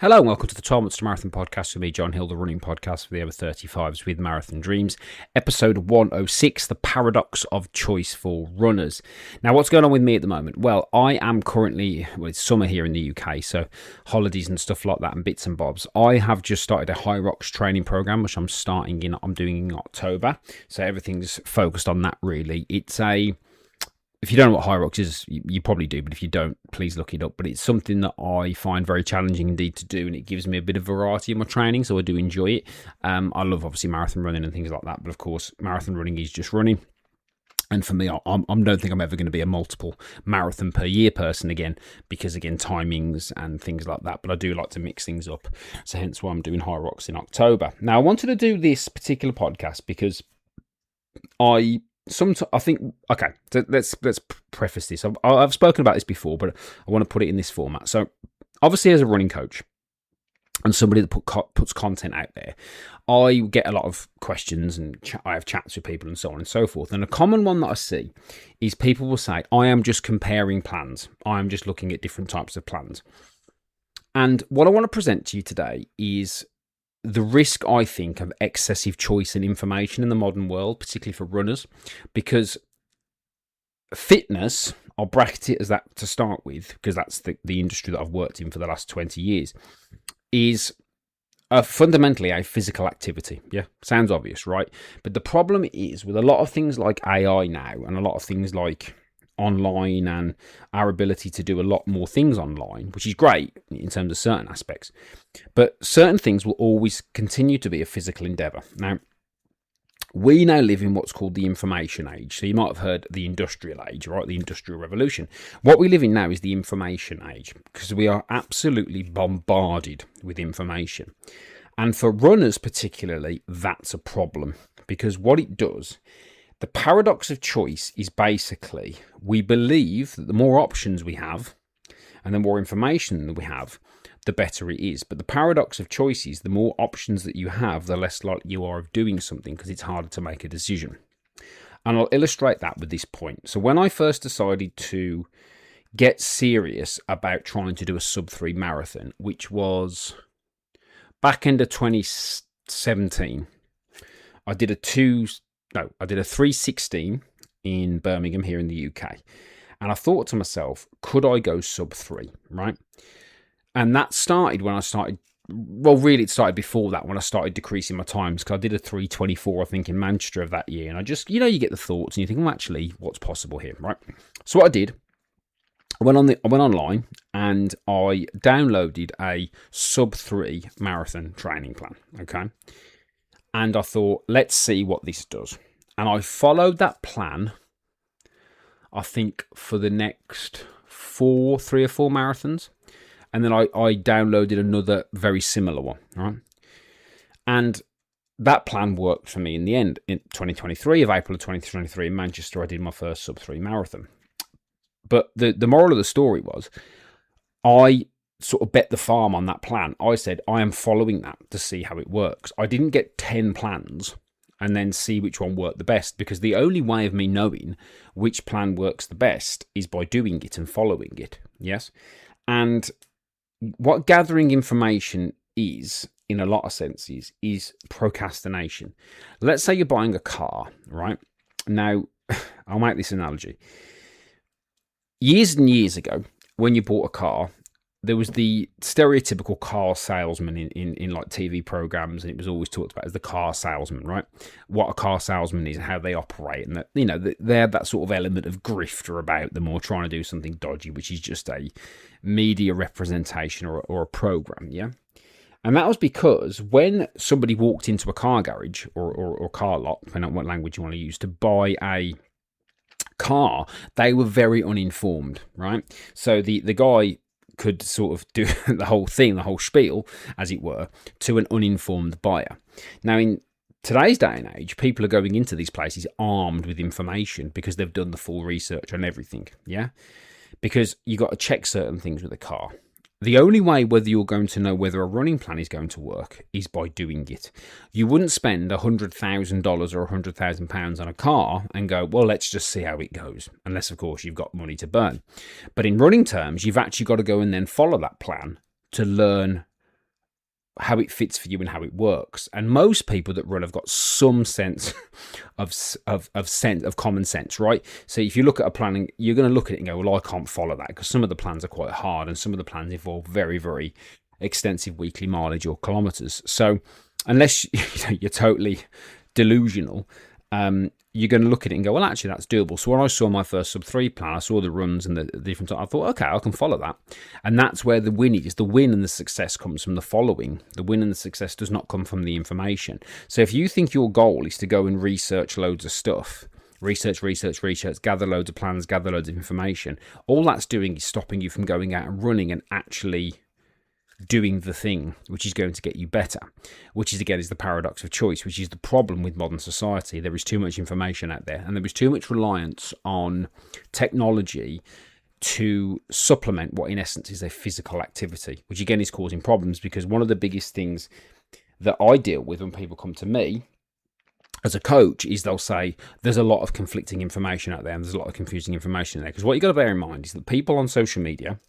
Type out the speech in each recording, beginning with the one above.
Hello and welcome to the 12 Months to Marathon podcast with me, John Hill, the running podcast for the over 35s with Marathon Dreams. Episode 106, the paradox of choice for runners. Now, what's going on with me at the moment? Well, I am currently, it's summer here in the UK, so holidays and stuff like that and bits and bobs. I have just started a High Rocks training program, which I'm doing in October. So everything's focused on that really. If you don't know what High Rocks is, you probably do, but if you don't, please look it up. But it's something that I find very challenging indeed to do, and it gives me a bit of variety in my training, so I do enjoy it. I love, obviously, marathon running and things like that, but of course, marathon running is just running. And for me, I don't think I'm ever going to be a multiple marathon per year person again, because, again, timings and things like that. But I do like to mix things up, so hence why I'm doing High Rocks in October. Now, I wanted to do this particular podcast because I think, okay, so let's preface this. I've spoken about this before, but I want to put it in this format. So, obviously, as a running coach and somebody that puts content out there, I get a lot of questions and I have chats with people and so on and so forth. And a common one that I see is people will say, I am just comparing plans. I am just looking at different types of plans. And what I want to present to you today is the risk, I think, of excessive choice and information in the modern world, particularly for runners, because fitness, I'll bracket it as that to start with, because that's the industry that I've worked in for the last 20 years, is fundamentally a physical activity. Yeah, sounds obvious, right? But the problem is with a lot of things like AI now and a lot of things like online and our ability to do a lot more things online, which is great in terms of certain aspects, but certain things will always continue to be a physical endeavor. Now, we now live in what's called the information age. So you might have heard the industrial age, right? The industrial revolution. What we live in now is the information age, because we are absolutely bombarded with information. And for runners particularly, that's a problem, because what it does, the paradox of choice is basically we believe that the more options we have and the more information that we have, the better it is. But the paradox of choice is the more options that you have, the less likely you are of doing something, because it's harder to make a decision. And I'll illustrate that with this point. So when I first decided to get serious about trying to do a sub-3 marathon, which was back end of 2017, I did a 3:16 in Birmingham here in the UK. And I thought to myself, could I go sub-3, right? And that started when I started, well, really it started before that, when I started decreasing my times, because I did a 3:24, I think, in Manchester of that year. And I just, you get the thoughts and you think, well, actually, what's possible here, right? So what I did, I went online and I downloaded a sub-3 marathon training plan, okay? And I thought, let's see what this does. And I followed that plan, I think, for the next 3 or 4 marathons. And then I downloaded another very similar one, right? And that plan worked for me in the end. In April of 2023 in Manchester, I did my first sub-3 marathon. But the moral of the story was, I sort of bet the farm on that plan. I said, I am following that to see how it works. I didn't get 10 plans and then see which one worked the best, because the only way of me knowing which plan works the best is by doing it and following it. Yes. And what gathering information is, in a lot of senses, is procrastination. Let's say you're buying a car, right? Now, I'll make this analogy. Years and years ago, when you bought a car, there was the stereotypical car salesman in like TV programs, and it was always talked about as the car salesman, right? What a car salesman is and how they operate, and that, they had that sort of element of grifter about them, or trying to do something dodgy, which is just a media representation or a program, yeah? And that was because when somebody walked into a car garage or car lot, depending on what language you want to use, to buy a car, they were very uninformed, right? So the guy could sort of do the whole thing, the whole spiel, as it were, to an uninformed buyer. Now, in today's day and age, people are going into these places armed with information because they've done the full research on everything, yeah? Because you got to check certain things with a car. The only way whether you're going to know whether a running plan is going to work is by doing it. You wouldn't spend $100,000 or £100,000 on a car and go, well, let's just see how it goes. Unless, of course, you've got money to burn. But in running terms, you've actually got to go and then follow that plan to learn how it fits for you and how it works. And most people that run have got some sense of common sense, right? So if you look at a plan, you're going to look at it and go, well, I can't follow that, because some of the plans are quite hard and some of the plans involve very, very extensive weekly mileage or kilometers. So unless you're totally delusional, you're going to look at it and go, well, actually, that's doable. So when I saw my first sub-3 plan, I saw the runs and the different, I thought, okay, I can follow that. And that's where the win is. The win and the success comes from the following. The win and the success does not come from the information. So if you think your goal is to go and research loads of stuff, research, gather loads of plans, gather loads of information, all that's doing is stopping you from going out and running and actually doing the thing which is going to get you better, which is, again, is the paradox of choice, which is the problem with modern society. There is too much information out there, and there is too much reliance on technology to supplement what in essence is a physical activity, which again is causing problems, because one of the biggest things that I deal with when people come to me as a coach is they'll say there's a lot of conflicting information out there and there's a lot of confusing information there. Because what you got to bear in mind is that people on social media,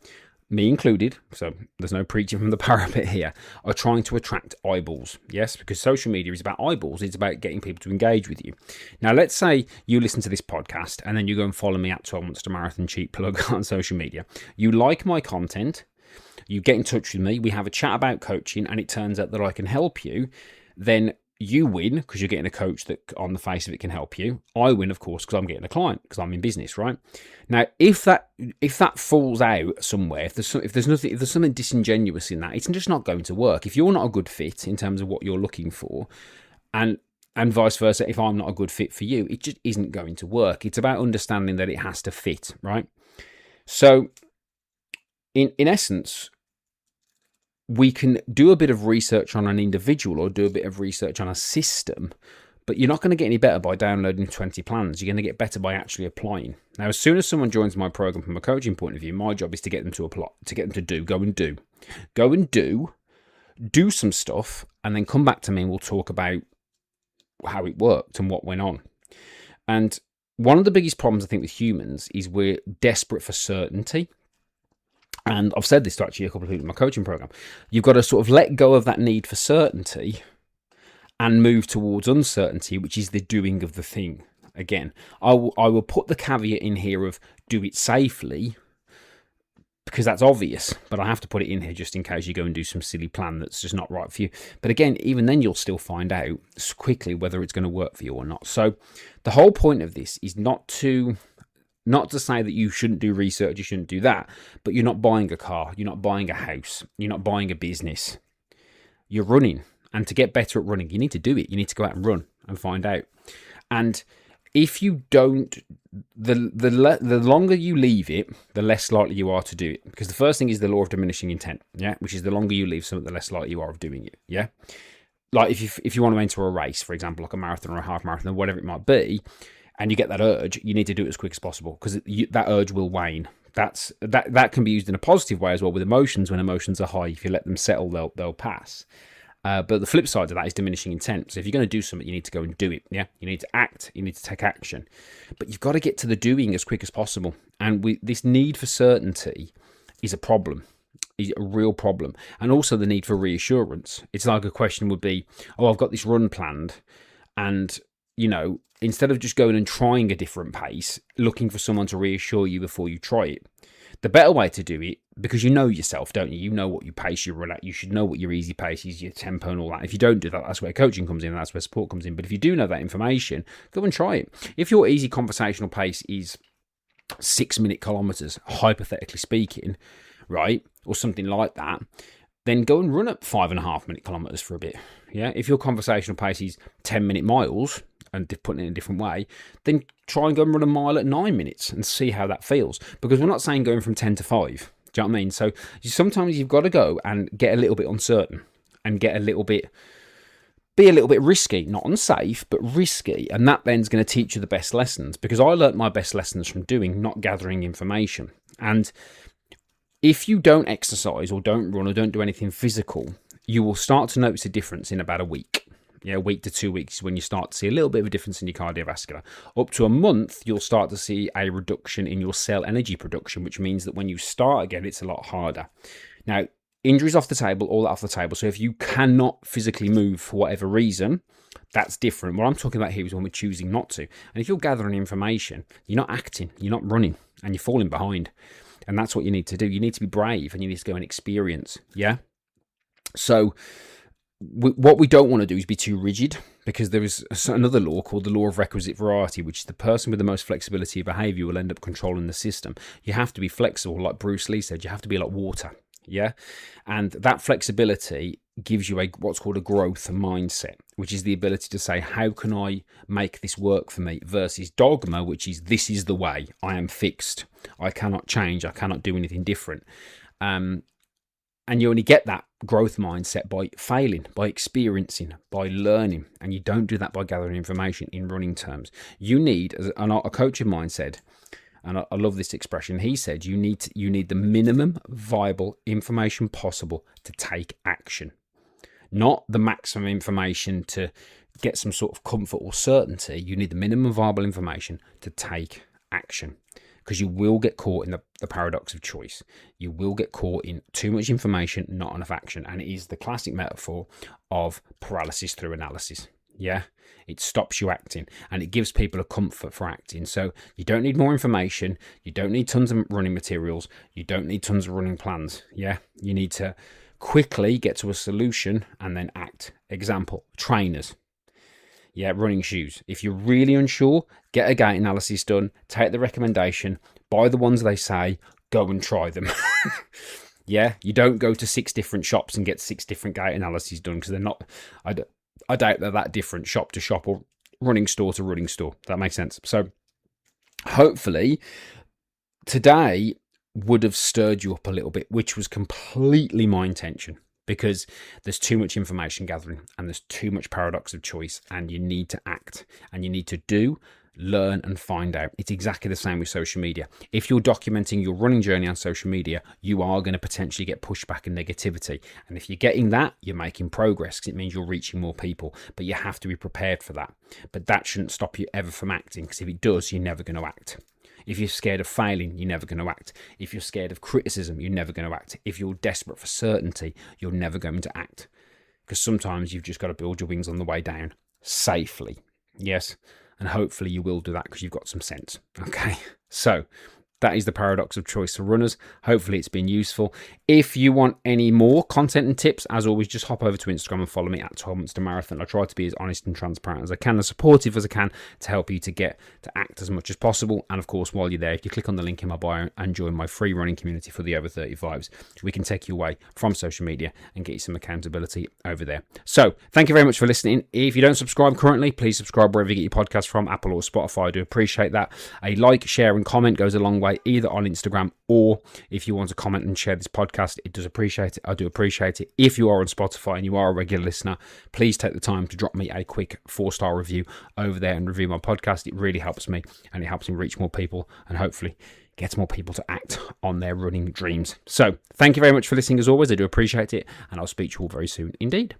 me included, so there's no preaching from the parapet here, are trying to attract eyeballs. Yes, because social media is about eyeballs. It's about getting people to engage with you. Now, let's say you listen to this podcast and then you go and follow me at 12 Months to Marathon, cheap plug, on social media. You like my content, you get in touch with me, we have a chat about coaching, and it turns out that I can help you. Then you win because you're getting a coach that on the face of it can help you. I win, of course, because I'm getting a client, because I'm in business, right? Now, if that falls out somewhere, if there's something disingenuous in that, it's just not going to work. If you're not a good fit in terms of what you're looking for, and vice versa, if I'm not a good fit for you, it just isn't going to work. It's about understanding that it has to fit, right? So, in essence, we can do a bit of research on an individual or do a bit of research on a system, but you're not going to get any better by downloading 20 plans. You're going to get better by actually applying. Now, as soon as someone joins my program from a coaching point of view, my job is to get them to apply, to get them to go and do some stuff, and then come back to me and we'll talk about how it worked and what went on. And one of the biggest problems I think with humans is we're desperate for certainty. And I've said this to actually a couple of people in my coaching program. You've got to sort of let go of that need for certainty and move towards uncertainty, which is the doing of the thing. Again, I will put the caveat in here of do it safely, because that's obvious, but I have to put it in here just in case you go and do some silly plan that's just not right for you. But again, even then you'll still find out quickly whether it's going to work for you or not. So the whole point of this is not to say that you shouldn't do research, you shouldn't do that, but you're not buying a car, you're not buying a house, you're not buying a business. You're running. And to get better at running, you need to do it. You need to go out and run and find out. And if you don't, the longer you leave it, the less likely you are to do it. Because the first thing is the law of diminishing intent, yeah, which is the longer you leave something, the less likely you are of doing it, yeah. Like if you want to enter a race, for example, like a marathon or a half marathon or whatever it might be, and you get that urge, you need to do it as quick as possible, because that urge will wane. That can be used in a positive way as well with emotions. When emotions are high, if you let them settle, they'll pass. But the flip side of that is diminishing intent. So if you're going to do something, you need to go and do it. Yeah, you need to act. You need to take action. But you've got to get to the doing as quick as possible. And this need for certainty is a problem. Is a real problem. And also the need for reassurance. It's like a question would be, oh, I've got this run planned, and instead of just going and trying a different pace, looking for someone to reassure you before you try it. The better way to do it, because you know yourself, don't you? You know what your pace you run at. You should know what your easy pace is, your tempo and all that. If you don't do that, that's where coaching comes in, and that's where support comes in. But if you do know that information, go and try it. If your easy conversational pace is 6-minute kilometers, hypothetically speaking, right, or something like that, then go and run at 5.5-minute kilometers for a bit. Yeah. If your conversational pace is 10-minute miles, and putting it in a different way, then try and go and run a mile at 9 minutes and see how that feels. Because we're not saying going from 10 to 5. Do you know what I mean? So sometimes you've got to go and get a little bit uncertain and be a little bit risky, not unsafe, but risky. And that then's going to teach you the best lessons, because I learnt my best lessons from doing, not gathering information. And if you don't exercise or don't run or don't do anything physical, you will start to notice a difference in about a week. Yeah, a week to 2 weeks is when you start to see a little bit of a difference in your cardiovascular. Up to a month, you'll start to see a reduction in your cell energy production, which means that when you start again, it's a lot harder. Now, injuries off the table, all that off the table. So if you cannot physically move for whatever reason, that's different. What I'm talking about here is when we're choosing not to. And if you're gathering information, you're not acting, you're not running, and you're falling behind. And that's what you need to do. You need to be brave, and you need to go and experience. Yeah. So what we don't want to do is be too rigid, because there is another law called the law of requisite variety, which is the person with the most flexibility of behavior will end up controlling the system. You have to be flexible, like Bruce Lee said. You have to be like water. Yeah. And that flexibility gives you what's called a growth mindset, which is the ability to say, how can I make this work for me, versus dogma, which is, this is the way, I am fixed, I cannot change, I cannot do anything different. And you only get that growth mindset by failing, by experiencing, by learning. And you don't do that by gathering information in running terms. You need, as a coach of mine said, and I love this expression, he said, you need the minimum viable information possible to take action. Not the maximum information to get some sort of comfort or certainty. You need the minimum viable information to take action. Because you will get caught in the paradox of choice. You will get caught in too much information, not enough action. And it is the classic metaphor of paralysis through analysis. Yeah, it stops you acting, and it gives people a comfort for acting. So you don't need more information. You don't need tons of running materials. You don't need tons of running plans. Yeah, you need to quickly get to a solution and then act. Example, trainers. Yeah, running shoes. If you're really unsure, get a gait analysis done, take the recommendation, buy the ones they say, go and try them. Yeah, you don't go to 6 different shops and get 6 different gait analyses done, because they're not, I doubt they're that different shop to shop or running store to running store. That makes sense. So hopefully today would have stirred you up a little bit, which was completely my intention. Because there's too much information gathering, and there's too much paradox of choice, and you need to act, and you need to do, learn, and find out. It's exactly the same with social media. If you're documenting your running journey on social media, you are going to potentially get pushback and negativity. And if you're getting that, you're making progress, because it means you're reaching more people. But you have to be prepared for that. But that shouldn't stop you ever from acting, because if it does, you're never going to act. If you're scared of failing, you're never going to act. If you're scared of criticism, you're never going to act. If you're desperate for certainty, you're never going to act. Because sometimes you've just got to build your wings on the way down safely. Yes. And hopefully you will do that, because you've got some sense. Okay. So that is the paradox of choice for runners. Hopefully it's been useful. If you want any more content and tips, as always, just hop over to Instagram and follow me at 12 Months to Marathon. I try to be as honest and transparent as I can, as supportive as I can, to help you to get to act as much as possible. And of course, while you're there, if you click on the link in my bio and join my free running community for the over 35s, we can take you away from social media and get you some accountability over there. So thank you very much for listening. If you don't subscribe currently, please subscribe wherever you get your podcast from, Apple or Spotify. I do appreciate that. A like, share, and comment goes a long way, either on Instagram, or if you want to comment and share this podcast, it does appreciate it. I do appreciate it. If you are on Spotify and you are a regular listener, please take the time to drop me a quick 4-star review over there and review my podcast. It really helps me, and it helps me reach more people, and hopefully gets more people to act on their running dreams. So thank you very much for listening as always. I do appreciate it, and I'll speak to you all very soon indeed.